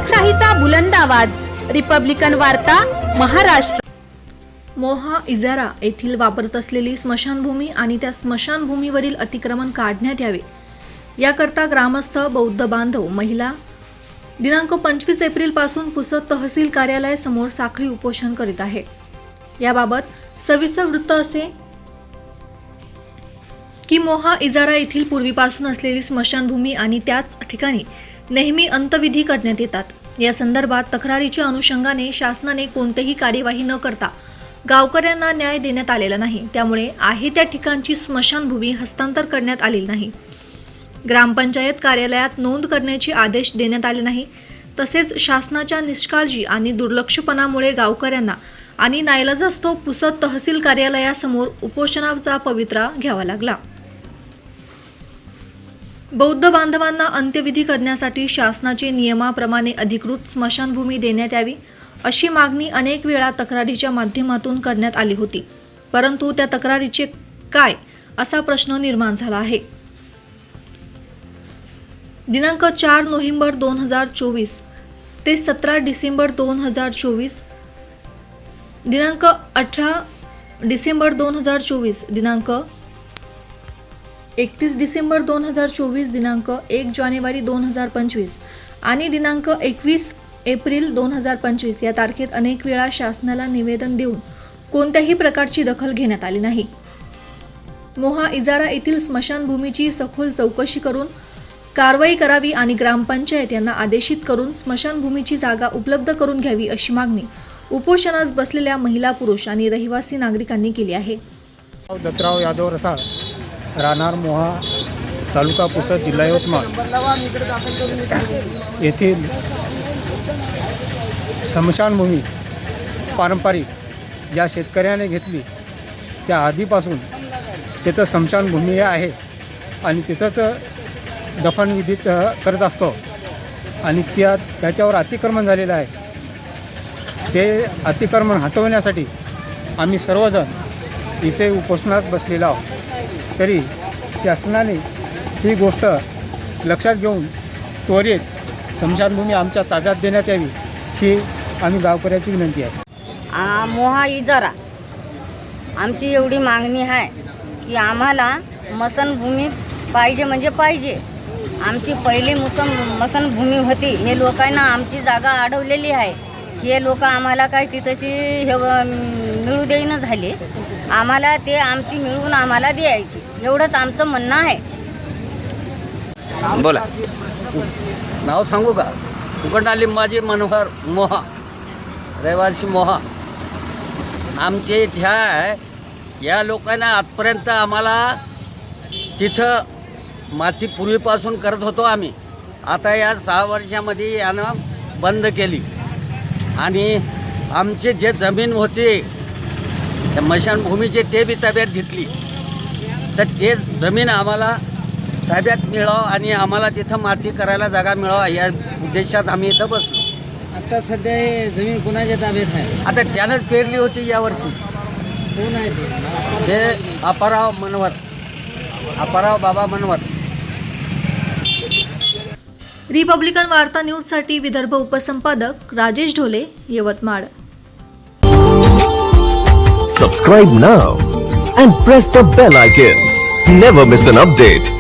लोकशाहीचा बुलंद आवाज, रिपब्लिकन वार्ता, महाराष्ट्र। मोहा इजारा येथील वापरत असलेली स्मशानभूमी आणि त्या स्मशानभूमीवरील अतिक्रमण काढण्यात यावे याकरता ग्रामस्थ, बौद्ध बांधव, महिला दिनांक 25 एप्रिल पासून पुसद तहसील कार्यालय समोर साखळी उपोषण करीत आहे। याबाबत सविस्तर वृत्त असे की मोहा इजारा येथील पूर्वीपासून असलेली स्मशानभूमी आणि त्याच ठिकाणी नेहमी अंत्यविधी करण्यात येतात। या संदर्भात तक्रारीच्या अनुषंगाने शासनाने कोणतीही कार्यवाही न करता गावकऱ्यांना न्याय देण्यात आलेला नाही। त्यामुळे आहे त्या ठिकाणची स्मशानभूमी हस्तांतर करण्यात आलेली नाही। ग्रामपंचायत कार्यालयात नोंद करण्याचे आदेश देण्यात आले नाही। तसेच शासनाच्या निष्काळजी आणि दुर्लक्षपणामुळे गावकऱ्यांना आणि नाईलाजास्तव पुसद तहसील कार्यालयासमोर उपोषणाचा पवित्रा घ्यावा लागला। बौद्ध बांधवांना अंत्यविधी करण्यासाठी शासनाचे नियमाप्रमाणे अधिकृत स्मशानभूमी देण्यात यावी अशी मागणी अनेक वेळा तक्रारीच्या माध्यमातून करण्यात आली होती, परंतु त्या तक्रारीचे काय असा प्रश्न निर्माण झाला आहे। दिनांक 4 नोव्हेंबर 2024 ते 17 डिसेंबर 2024, दिनांक 18 डिसेंबर 2024, दिनांक 31 डिसेंबर 2024, दिनांक 1 जानेवारी 2025 आणि दिनांक 21 एप्रिल 2025 या तारखेत अनेक वेळा शासनाला निवेदन देऊन कोणत्याही प्रकारची दखल घेण्यात आली नाही। मोहा इजारा येथील स्मशानभूमीची सखोल चौकशी करून कारवाई करावी आणि ग्रामपंचायत यांना आदेशित करून स्मशानभूमीची जागा उपलब्ध करून घ्यावी अशी मागणी उपोषणास बसलेल्या महिला, पुरुष आणि रहिवासी नागरिकांनी केली आहे। दत्तराव यादव रसाळ, राहणार मोहा, तालुका पुसद, जिल्हा यवतमाळ येथील स्मशानभूमी पारंपरिक ज्या शेतकऱ्याने घेतली त्या आधीपासून तिथं स्मशानभूमी आहे आणि तिथंच दफनविधी करत असतो आणि त्याच्यावर अतिक्रमण झालेलं आहे। ते अतिक्रमण हटवण्यासाठी आम्ही सर्वजण इथे उपोषणास बसलेलो आहोत। तरी शासनाने ही गोष्ट लक्षात घेऊन त्वरित स्मशानभूमी आमच्या ताब्यात देण्यात यावी ही आम्ही गावकऱ्याची विनंती आहे। मोहा इजारा आमची एवढी मागणी आहे की आम्हाला मसनभूमी पाहिजे म्हणजे पाहिजे। आमची पहिली मसनभूमी होती, हे लोकांना आमची जागा अडवलेली आहे। हे लोक आम्हाला काय तिथंची हे मिळू देईना झाले, आम्हाला ते आमची मिळवून आम्हाला द्यायची, एवढंच आमचं म्हणणं आहे। बोला, नाव सांगू का? उकंडा लिंबाजी मनोहर मोहा, रहिवासी मोहा। आमचे इथे या लोकांना आजपर्यंत आम्हाला तिथं माती पूर्वीपासून करत होतो आम्ही, आता या 6 वर्षामध्ये यानं बंद केली आणि आमचे जे जमीन होते त्या स्मशानभूमीचे ते बी ताब्यात घेतली। तर ते जमीन आम्हाला ताब्यात मिळावं आणि आम्हाला तिथं माती करायला जागा मिळावा या उद्देशात आम्ही इथं बसलो। आता सध्या हे जमीन कुणाच्या ताब्यात आहे? आता त्यानंच पेरली होती यावर्षी। कोण आहे ते अपाराव मनवर, अपाराव बाबा मनवर। रिपब्लिकन वार्ता न्यूजसाठी Vidarbha उपसंपादक Rajesh Dhole, Yavatmal. Subscribe now and press the bell icon. Never miss an update.